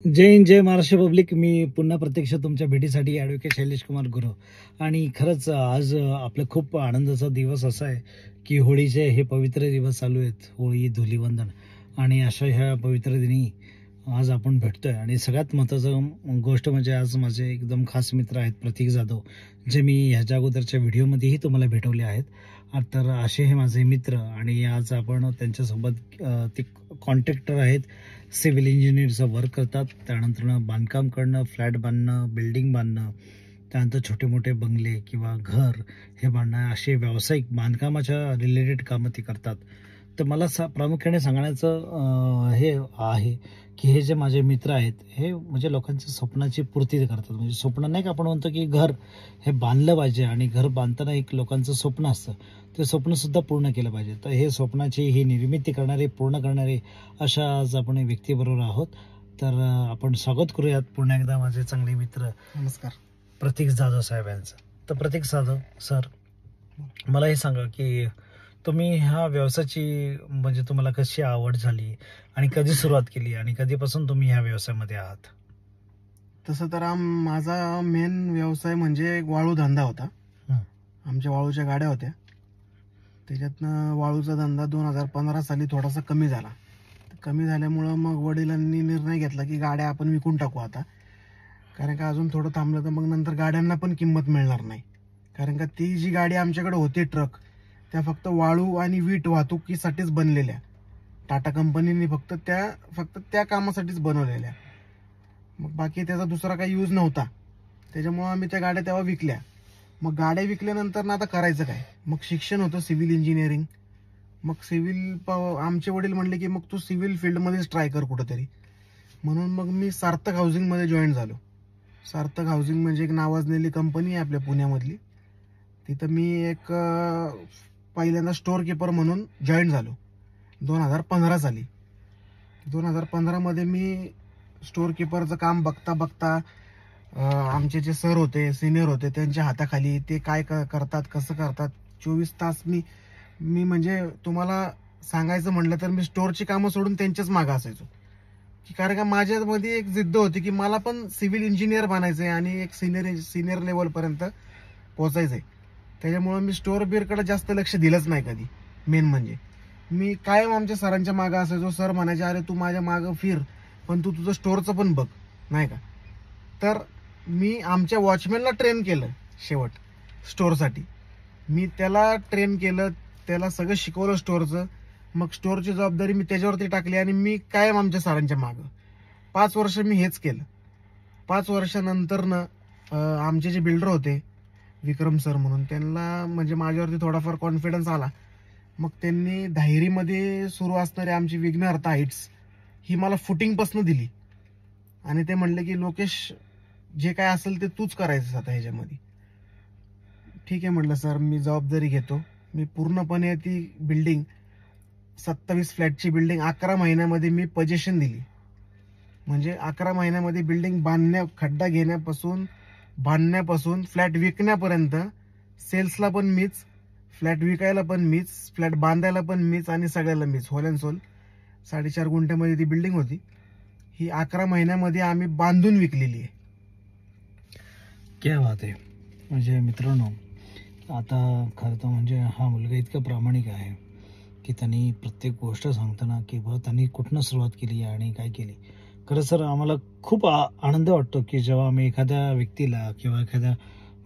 जय हिंद, जय Maharashtra public. मी पुन्हा प्रत्यक्ष तुमच्या भेटीसाठी ॲडव्होकेट शैलेश कुमार गुरव. आणि खरंच आज आपला खूप आनंदाचा दिवस असा आहे की होळीचे हे पवित्र दिवस चालू आहेत, होळी धुलीवंदन. आणि अशा ह्या पवित्र दिनी आज आपण भेटतोय. आणि सगळ्यात महत्त्वाचं गोष्ट म्हणजे आज माझे एकदम खास मित्र आहेत प्रतीक जाधव, जे मी ह्याच्या अगोदरच्या व्हिडिओमध्येही तुम्हाला भेटवले आहेत. तर असे हे माझे मित्र आणि आज आपण त्यांच्यासोबत ते कॉन्ट्रॅक्टर आहेत, सिव्हिल इंजिनिअरचं वर्क करतात. त्यानंतर बांधकाम करणं, फ्लॅट बांधणं, बिल्डिंग बांधणं, त्यानंतर छोटे मोठे बंगले किंवा घर हे बांधणं, असे व्यावसायिक बांधकामाच्या रिलेटेड कामं ते करतात. तर मला प्रामुख्याने सांगण्याचं हे आहे की हे जे माझे मित्र आहेत हे म्हणजे लोकांच्या स्वप्नाची पूर्ती करतात. म्हणजे स्वप्न नाही का, आपण म्हणतो की घर हे बांधलं पाहिजे आणि घर बांधताना एक लोकांचं स्वप्न असतं, ते स्वप्नसुद्धा पूर्ण केलं पाहिजे. तर हे स्वप्नाची ही निर्मिती करणारे, पूर्ण करणारे अशा आज आपण व्यक्तीबरोबर आहोत. तर आपण स्वागत करूयात पुन्हा एकदा माझे चांगले मित्र, नमस्कार, प्रतीक जाधव साहेब यांचं. तर प्रतीक जाधव सर, मला हे सांगा की तुम्ही ह्या व्यवसायाची म्हणजे तुम्हाला कशी आवड झाली आणि कधी सुरुवात केली आणि कधीपासून तुम्ही ह्या व्यवसायामध्ये आहात? तसं तर माझा मेन व्यवसाय म्हणजे वाळू धंदा होता. आमच्या वाळूच्या गाड्या होत्या, त्याच्यातनं वाळूचा धंदा 2015 साली थोडासा कमी झाला. कमी झाल्यामुळं मग वडिलांनी निर्णय घेतला की गाड्या आपण विकून टाकू आता, कारण का अजून थोडं थांबलं तर मग नंतर गाड्यांना पण किंमत मिळणार नाही. कारण का ती जी गाडी आमच्याकडे होती ट्रक, त्या फक्त वाळू आणि वीट वाहतुकीसाठीच बनलेल्या. टाटा कंपनीने फक्त त्या कामासाठीच बनवलेल्या. मग बाकी त्याचा दुसरा काही यूज नव्हता, त्याच्यामुळं आम्ही त्या गाड्या तेव्हा विकल्या. मग गाड्या विकल्यानंतर ना आता करायचं काय, मग शिक्षण होतं सिव्हिल इंजिनिअरिंग. मग आमचे वडील म्हणले की मग तू सिव्हिल फील्डमध्येच ट्राय कर कुठंतरी. म्हणून मग मी सार्थक हाऊसिंगमध्ये जॉईन झालो. सार्थक हाऊसिंग म्हणजे एक नावाजलेली कंपनी आहे आपल्या पुण्यामधली. तिथं मी एक पहिल्यांदा स्टोअर कीपर म्हणून जॉईन झालो 2015 साली. 2015 मध्ये मी स्टोअर कीपरचं काम बघता बघता आमचे जे सर होते, सिनियर होते, त्यांच्या हाताखाली ते काय करतात, कसं करतात, 24 तास मी म्हणजे तुम्हाला सांगायचं म्हटलं तर मी स्टोअरची कामं सोडून त्यांच्याच मागं असायचो. की कारण का माझ्यामध्ये एक जिद्द होती की मला पण सिव्हिल इंजिनियर बनायचंय आणि एक सिनियर लेवलपर्यंत पोहोचायचंय. त्याच्यामुळं मी स्टोअर बीरकडे जास्त लक्ष दिलंच नाही कधी. मेन म्हणजे मी कायम आमच्या सरांच्या मागं असायचो. सर म्हणायचे, अरे तू माझ्या मागं फिर, पण तू तुझं स्टोअरचं पण बघ, नाही का. तर मी आमच्या वॉचमॅनला ट्रेन केलं शेवट स्टोअरसाठी. मी त्याला ट्रेन केलं, त्याला सगळं शिकवलं स्टोअरचं. मग स्टोअरची जबाबदारी मी त्याच्यावरती टाकली आणि मी कायम आमच्या सरांच्या मागं 5 वर्ष मी हेच केलं. 5 वर्षानंतर आमचे जे बिल्डर होते विक्रम सर म्हणून, त्यांना म्हणजे माझ्यावरती थोडाफार कॉन्फिडन्स आला. मग त्यांनी धायरीमध्ये सुरू असणारी आमची विघ्नहर्ता हाईट्स ही मला फुटिंगपासून दिली. आणि ते म्हणले की लोकेश, जे काय असेल ते तूच करायचं आता ह्याच्यामध्ये. ठीक आहे म्हटलं सर, मी जबाबदारी घेतो. मी पूर्णपणे ती बिल्डिंग 27 फ्लॅटची बिल्डिंग 11 महिन्यामध्ये मी पोझिशन दिली. म्हणजे 11 महिन्यामध्ये बिल्डिंग खड्डा घेण्यापासून, बांधण्यापासून, फ्लॅट विकण्यापर्यंत, सेल्सला पण मीच, फ्लॅट विकायला पण मीच, फ्लॅट बांधायला पण मीच आणि सगळ्याला मीच. होल अँड सोल 4.5 गुंठ्यामध्ये ती बिल्डिंग होती. ही 11 महिन्यामध्ये आम्ही बांधून विकलेली आहे. क्या बात आहे. म्हणजे मित्रांनो, आता खरं तर म्हणजे हा मुलगा इतका प्रामाणिक आहे की त्यांनी प्रत्येक गोष्ट सांगताना की बा त्यांनी कुठनं सुरुवात केली आणि काय केली. खरं सर, आम्हाला खूप आनंद वाटतो की जेव्हा आम्ही एखाद्या व्यक्तीला किंवा एखाद्या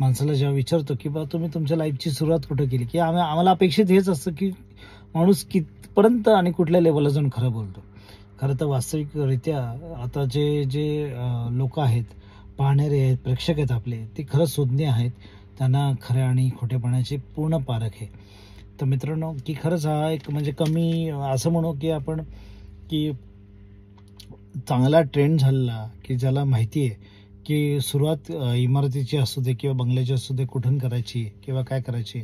माणसाला जेव्हा विचारतो की बा तुम्ही तुमच्या लाईफची सुरुवात कुठं केली, की आम्हाला अपेक्षित हेच असतं की माणूस कितपर्यंत आणि कुठल्या लेवलला जाऊन खरं बोलतो. खरं तर वास्तविकरित्या आता जे लोक आहेत, पाहणारे आहेत, प्रेक्षक आहेत आपले, ते खरंच सुज्ञ आहेत. त्यांना खऱ्या आणि खोटेपणाची पूर्ण पारख आहे. तर मित्रांनो, की खरंच हा एक म्हणजे कमी असं म्हणू की आपण की चांगला ट्रेंड झालेला, की ज्याला माहिती आहे की सुरुवात इमारतीची असू दे किंवा बंगल्याची असू दे, कुठून करायची किंवा काय करायची,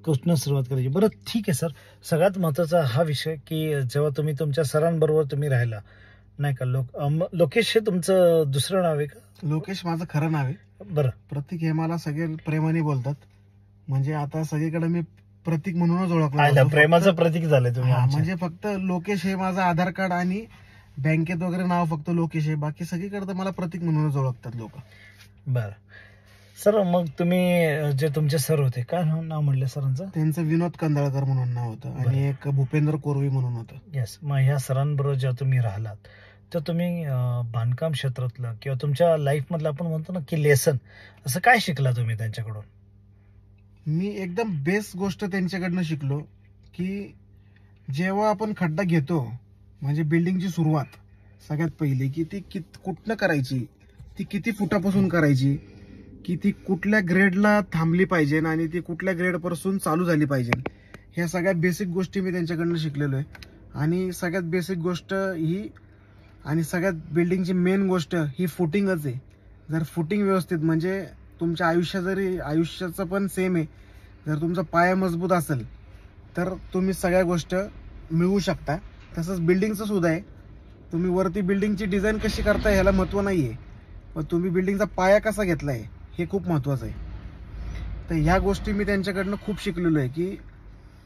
कुठनं सुरुवात करायची. बरं ठीक आहे सर, सगळ्यात महत्त्वाचा हा विषय की जेव्हा तुम्ही तुमच्या सरांबरोबर तुम्ही राहिला, नाही का, लोकेश हे तुमचं दुसरं नाव आहे का? लोकेश माझं खरं नाव आहे. बरं. प्रतीक हे मला सगळे प्रेमाने बोलतात. म्हणजे आता सगळीकडे मी प्रतीक म्हणूनच ओळखला. प्रेमाचं प्रतीक झालंय तुम्ही. म्हणजे फक्त लोकेश हे माझं आधार कार्ड आणि बँकेत वगैरे नाव फक्त लोकेश आहे, बाकी सगळीकडे तर मला प्रतीक म्हणूनच ओळखतात लोक. बरं सर, मग तुम्ही जे तुमचे सर होते, काय नाव म्हटलं सरांचं? त्यांचं विनोद कंदाळकर म्हणून नाव होतं आणि एक भूपेंद्र कोरवी म्हणून होतं. येस. मग ह्या सरांबरोबर जेव्हा तुम्ही राहिलात तर तुम्ही बांधकाम क्षेत्रातलं किंवा तुमच्या लाईफमधलं आपण म्हणतो ना की लेसन, असं काय शिकला तुम्ही त्यांच्याकडून? मी एकदम बेस्ट गोष्ट त्यांच्याकडनं शिकलो की जेव्हा आपण खड्डा घेतो, म्हणजे बिल्डिंगची सुरुवात सगळ्यात पहिली की ती कुठनं करायची, ती किती फुटापासून करायची, की ती कुठल्या ग्रेडला थांबली पाहिजे आणि ती कुठल्या ग्रेडपासून चालू झाली पाहिजे, ह्या सगळ्या बेसिक गोष्टी मी त्यांच्याकडनं शिकलेलो आहे. आणि सगळ्यात बेसिक गोष्ट ही आणि सगळ्यात बिल्डिंगची मेन गोष्ट ही फुटिंगच आहे. जर फुटिंग व्यवस्थित, म्हणजे तुमच्या आयुष्याचं पण सेम आहे, जर तुमचा पाया मजबूत असेल तर तुम्ही सगळ्या गोष्ट मिळवू शकता. तसंच बिल्डिंगचं सुद्धा आहे. तुम्ही वरती बिल्डिंगची डिझाईन कशी करताय ह्याला महत्त्व नाही आहे, पण तुम्ही बिल्डिंगचा पाया कसा घेतलाय हे खूप महत्त्वाचं आहे. तर ह्या गोष्टी मी त्यांच्याकडनं खूप शिकलेलो आहे की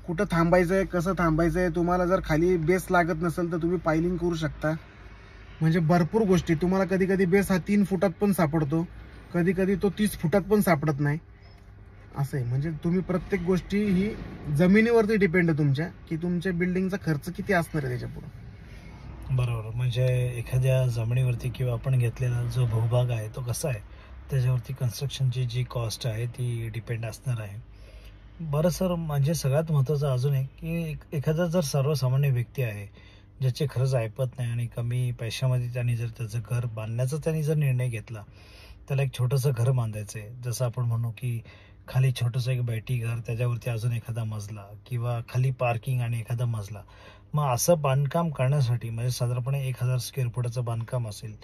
कुठं थांबायचंय, कसं थांबायचंय. तुम्हाला जर खाली बेस लागत नसेल तर तुम्ही पायलिंग करू शकता. म्हणजे भरपूर गोष्टी तुम्हाला कधी कधी बेस हा 3 फुटात पण सापडतो, कधी कधी तो 30 फुटात पण सापडत नाही, असं आहे. म्हणजे तुम्ही प्रत्येक गोष्टी ही जमिनीवरती डिपेंड आहे तुमच्या, की तुमच्या बिल्डिंगचा खर्च किती असणार आहे त्याच्यापुढे. बरोबर. म्हणजे एखाद्या जमिनीवरती किंवा आपण घेतलेला जो भूभाग आहे तो कसा आहे त्याच्यावरती कन्स्ट्रक्शनची जी कॉस्ट आहे ती डिपेंड असणार आहे. बरं सर, म्हणजे सगळ्यात महत्त्वाचं अजून आहे की एखादा जर सर्वसामान्य व्यक्ती आहे ज्याचे खरंच ऐपत नाही आणि कमी पैशामध्ये त्यांनी जर त्याचं घर बांधण्याचा त्यांनी जर निर्णय घेतला, त्याला एक छोटंसं घर बांधायचं आहे, जसं आपण म्हणू की खाली छोटंसं एक बैठी घर, त्याच्यावरती अजून एखादा मजला किंवा खाली पार्किंग आणि एखादा मजला. मग असं बांधकाम करण्यासाठी म्हणजे साधारणपणे 1000 स्क्वेअर फुटाचं बांधकाम असेल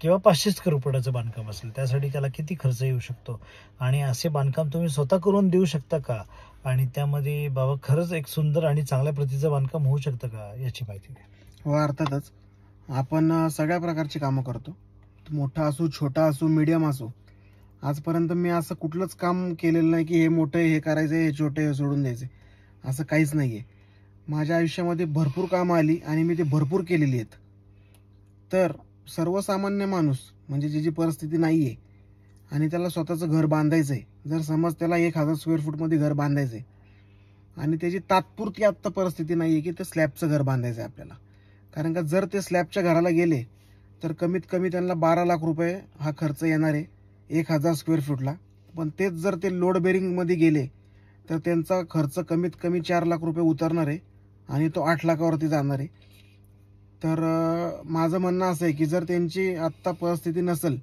किंवा 500 स्क्वेअर फुटाचं बांधकाम असेल, त्यासाठी त्याला किती खर्च येऊ शकतो आणि असे बांधकाम तुम्ही स्वतः करून देऊ शकता का, आणि त्यामध्ये बाबा खरंच एक सुंदर आणि चांगल्या प्रतीचं बांधकाम होऊ शकतं का, याची माहिती द्या. हो, अर्थातच. आपण सगळ्या प्रकारची कामं करतो, मोठा असो, छोटा असो, मीडियम असो. आजपर्यंत मी असं कुठलंच काम केलेलं नाही की हे मोठं हे करायचं, हे छोटे हे सोडून द्यायचे, असं काहीच नाहीये. माझ्या आयुष्यामध्ये भरपूर कामं आली आणि मी ते भरपूर केलेली आहेत. तर सर्वसामान्य माणूस म्हणजे जी परिस्थिती नाहीये आणि त्याला स्वतःचं घर बांधायचंय, जर समज त्याला 1000 स्क्वेअर फूटमध्ये घर बांधायचंय आणि त्याची तात्पुरती आत्ता परिस्थिती नाहीये की ते स्लॅबचं घर बांधायचंय आपल्याला, कारण का जर ते स्लॅबच्या घराला गेले तर कमीत कमी त्यांना 12 लाख रुपये हा खर्च येणार आहे 1000 स्क्वेअर फूटला. पण तेच जर ते लोड बेरिंगमध्ये गेले तर त्यांचा खर्च कमीत कमी 4 लाख रुपये उतरणार आहे आणि तो 8 लाखावरती जाणार आहे. तर माझं म्हणणं असं आहे की जर त्यांची आत्ता परिस्थिती नसेल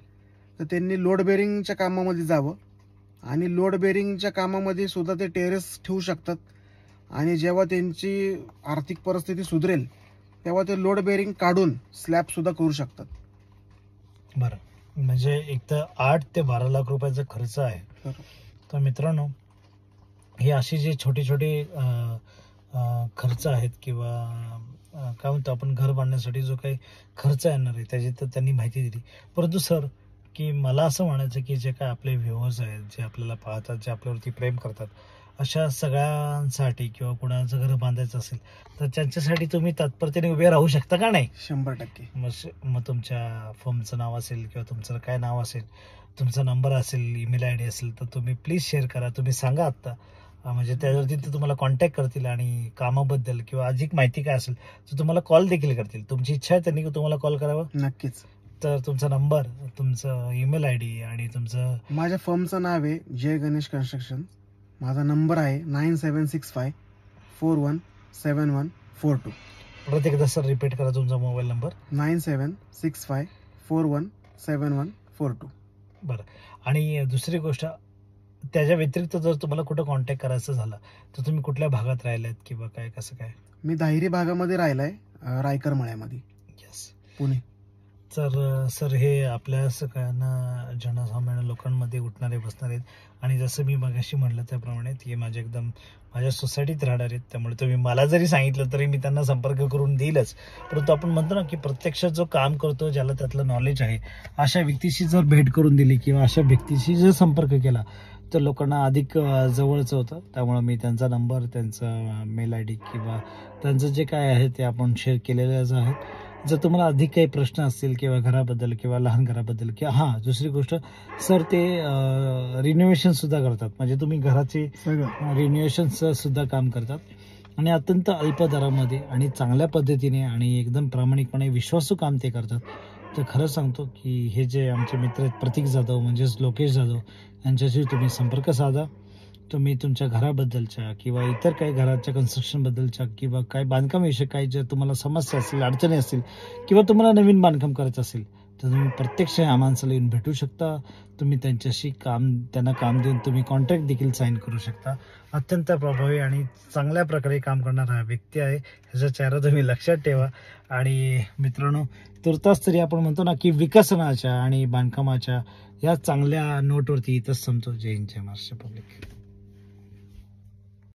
तर त्यांनी लोड बेरिंगच्या कामामध्ये जावं आणि लोड बेरिंगच्या कामामध्ये सुद्धा ते टेरेस ठेवू शकतात आणि जेव्हा त्यांची आर्थिक परिस्थिती सुधरेल तेव्हा ते लोड बेरिंग काढून स्लॅब सुद्धा करू शकतात. बरं, म्हणजे एक तर 8 ते 12 लाख रुपयाचा खर्च आहे. तर मित्रांनो, ही अशी जी छोटी छोटी खर्च आहेत किंवा काय म्हणतो आपण घर बांधण्यासाठी जो काही खर्च येणार आहे त्याची तर त्यांनी माहिती दिली. परंतु सर, की मला असं म्हणायचं की जे काय आपले व्ह्युअर्स आहेत, जे आपल्याला पाहतात, जे आपल्यावरती प्रेम करतात, अशा सगळ्यांसाठी किंवा कुणाचं घर बांधायचं असेल तर त्यांच्यासाठी तुम्ही तत्परतेने उभे राहू शकता का नाही? 100%. मग तुमच्या फर्मचं नाव असेल किंवा तुमचं काय नाव असेल, तुमचा नंबर असेल, ईमेल आय डी असेल तर तुम्ही प्लीज शेअर करा. तुम्ही सांगा आत्ता, म्हणजे त्यावरती ते तुम्हाला कॉन्टॅक्ट करतील आणि कामाबद्दल किंवा अधिक माहिती काय असेल तर तुम्हाला कॉल देखील करतील. तुमची इच्छा आहे त्यांनी तुम्हाला कॉल करावं? नक्कीच. तर तुमचा नंबर, तुमचं ईमेल आय डी आणि तुमचं. माझ्या फर्मचं नाव आहे जय गणेश कन्स्ट्रक्शन. माझा नंबर आहे 9765417142. परत एकदा सर रिपीट करा तुमचा मोबाईल नंबर. 9765417142. बरं, आणि दुसरी गोष्ट, त्याच्या व्यतिरिक्त जर तुम्हाला कुठं कॉन्टॅक्ट करायचं झालं तर तुम्ही कुठल्या भागात राहिलात किंवा काय, कसं काय? मी दाहिरी भागामध्ये राहिलाय, रायकर मळ्यामध्ये. यस, पुणे. तर सर, हे आपल्या सगळ्यांना जनसामान्य लोकांमध्ये उठणारे बसणार आहेत आणि जसं मी मगाशी म्हटलं त्याप्रमाणे ते माझ्या सोसायटीत राहणार आहेत. त्यामुळे तुम्ही मला जरी सांगितलं तरी मी त्यांना संपर्क करून देईलच. परंतु आपण म्हणतो ना की प्रत्यक्षात जो काम करतो, ज्याला त्यातलं नॉलेज आहे, अशा व्यक्तीशी जर भेट करून दिली किंवा अशा व्यक्तीशी जर संपर्क केला तर लोकांना अधिक जवळचं होतं. त्यामुळे मी त्यांचा नंबर, त्यांचा मेल आय डी किंवा त्यांचं जे काय आहे ते आपण शेअर केलेलंच आहेत. जर तुम्हाला अधिक काही प्रश्न असतील किंवा घराबद्दल किंवा लहान घराबद्दल किंवा हां दुसरी गोष्ट सर ते रिनोव्हेशन सुद्धा करतात, म्हणजे तुम्ही घराचे सगळं रिनोव्हेशनचं सुद्धा काम करतात आणि अत्यंत अल्प दरामध्ये आणि चांगल्या पद्धतीने आणि एकदम प्रामाणिकपणे विश्वासू काम ते करतात. तर खरं सांगतो की हे जे आमचे मित्र आहेत प्रतीक जाधव म्हणजेच लोकेश जाधव यांच्याशी तुम्ही संपर्क साधा. तुम्ही तुमच्या घराबद्दलच्या किंवा इतर काही घराच्या कन्स्ट्रक्शनबद्दलच्या किंवा काय बांधकामाविषयी काही जर तुम्हाला समस्या असतील, अडचणी असतील किंवा तुम्हाला नवीन बांधकाम करायचं असेल तर तुम्ही प्रत्यक्ष या माणसाला येऊन भेटू शकता. तुम्ही त्यांच्याशी त्यांना काम देऊन तुम्ही कॉन्ट्रॅक्ट देखील साईन करू शकता. अत्यंत प्रभावी आणि चांगल्या प्रकारे काम करणारा व्यक्ती आहे, ह्याचा चेहरा तुम्ही लक्षात ठेवा. आणि मित्रांनो, तुर्तास तरी आपण म्हणतो ना की विकसनाच्या आणि बांधकामाच्या या चांगल्या नोटवरती इथंच संपतो. जय हिंद, जय महाराष्ट्र पब्लिक.